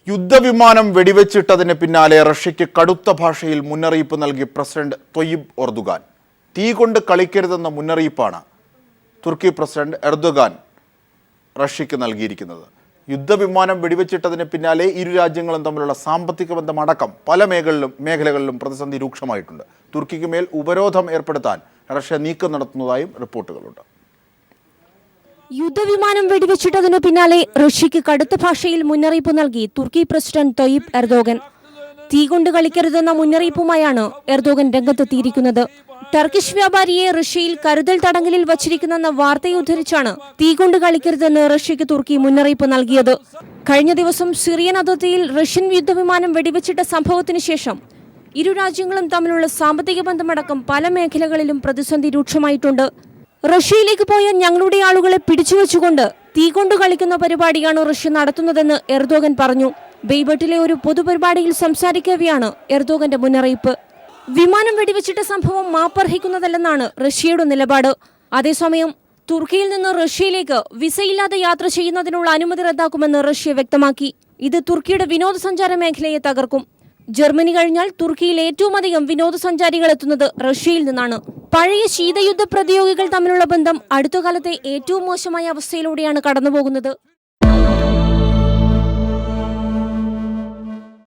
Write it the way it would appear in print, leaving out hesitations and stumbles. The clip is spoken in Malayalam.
യുദ്ധവിമാനം വെടിവെച്ചിട്ടതിന് പിന്നാലെ റഷ്യയ്ക്ക് കടുത്ത ഭാഷയിൽ മുന്നറിയിപ്പ് നൽകി പ്രസിഡന്റ് തൊയ്യിബ് എർദോഗാൻ. തീ കൊണ്ട് കളിക്കരുതെന്ന മുന്നറിയിപ്പാണ് തുർക്കി പ്രസിഡന്റ് എർദോഗാൻ റഷ്യയ്ക്ക് നൽകിയിരിക്കുന്നത്. യുദ്ധവിമാനം വെടിവെച്ചിട്ടതിന് പിന്നാലെ ഇരു രാജ്യങ്ങളും തമ്മിലുള്ള സാമ്പത്തിക ബന്ധമടക്കം പല മേഖലകളിലും പ്രതിസന്ധി രൂക്ഷമായിട്ടുണ്ട്. തുർക്കിക്ക് മേൽ ഉപരോധം ഏർപ്പെടുത്താൻ റഷ്യ നീക്കം നടത്തുന്നതായും റിപ്പോർട്ടുകളുണ്ട്. യുദ്ധവിമാനം വെടിവെച്ചിട്ടതിനു പിന്നാലെ റഷ്യയ്ക്ക് കടുത്ത ഭാഷയിൽ മുന്നറിയിപ്പ് നൽകി തുർക്കി പ്രസിഡന്റ് തൊയ്യിബ് എർദോഗൻ. തീ കൊണ്ട് കളിക്കരുതെന്ന മുന്നറിയിപ്പുമായാണ് എർദോഗൻ രംഗത്തെത്തിയിരിക്കുന്നത്. ടർക്കിഷ് വ്യാപാരിയെ റഷ്യയിൽ കരുതൽ തടങ്കലിൽ വച്ചിരിക്കുന്നെന്ന വാർത്തയെ ഉദ്ധരിച്ചാണ് തീ കൊണ്ട് കളിക്കരുതെന്ന് റഷ്യയ്ക്ക് തുർക്കി മുന്നറിയിപ്പ് നൽകിയത്. കഴിഞ്ഞ ദിവസം സിറിയൻ അതിർത്തിയിൽ റഷ്യൻ യുദ്ധവിമാനം വെടിവെച്ചിട്ട സംഭവത്തിന് ശേഷം ഇരു രാജ്യങ്ങളും തമ്മിലുള്ള സാമ്പത്തിക ബന്ധമടക്കം പല മേഖലകളിലും പ്രതിസന്ധി രൂക്ഷമായിട്ടുണ്ട്. റഷ്യയിലേക്ക് പോയ ഞങ്ങളുടെ ആളുകളെ പിടിച്ചുവെച്ചുകൊണ്ട് തീ കൊണ്ട് കളിക്കുന്ന പരിപാടിയാണ് റഷ്യ നടത്തുന്നതെന്ന് എർദോഗൻ പറഞ്ഞു. ബെയ്ബട്ടിലെ ഒരു പൊതുപരിപാടിയിൽ സംസാരിക്കവെയാണ് എർദോഗന്റെ മുന്നറിയിപ്പ്. വിമാനം വെടിവെച്ചിട്ട സംഭവം മാപ്പർഹിക്കുന്നതല്ലെന്നാണ് റഷ്യയുടെ നിലപാട്. അതേസമയം തുർക്കിയിൽ നിന്ന് റഷ്യയിലേക്ക് വിസയില്ലാതെ യാത്ര ചെയ്യുന്നതിനുള്ള അനുമതി റദ്ദാക്കുമെന്ന് റഷ്യ വ്യക്തമാക്കി. ഇത് തുർക്കിയുടെ വിനോദസഞ്ചാര മേഖലയെ തകർക്കും. ജർമ്മനി കഴിഞ്ഞാൽ തുർക്കിയിൽ ഏറ്റവും അധികം വിനോദസഞ്ചാരികൾ എത്തുന്നത് റഷ്യയിൽ നിന്നാണ്. പഴയ ശീതയുദ്ധ പ്രതിയോഗികൾ തമ്മിലുള്ള ബന്ധം അടുത്തകാലത്തെ ഏറ്റവും മോശമായ അവസ്ഥയിലൂടെയാണ് കടന്നുപോകുന്നത്.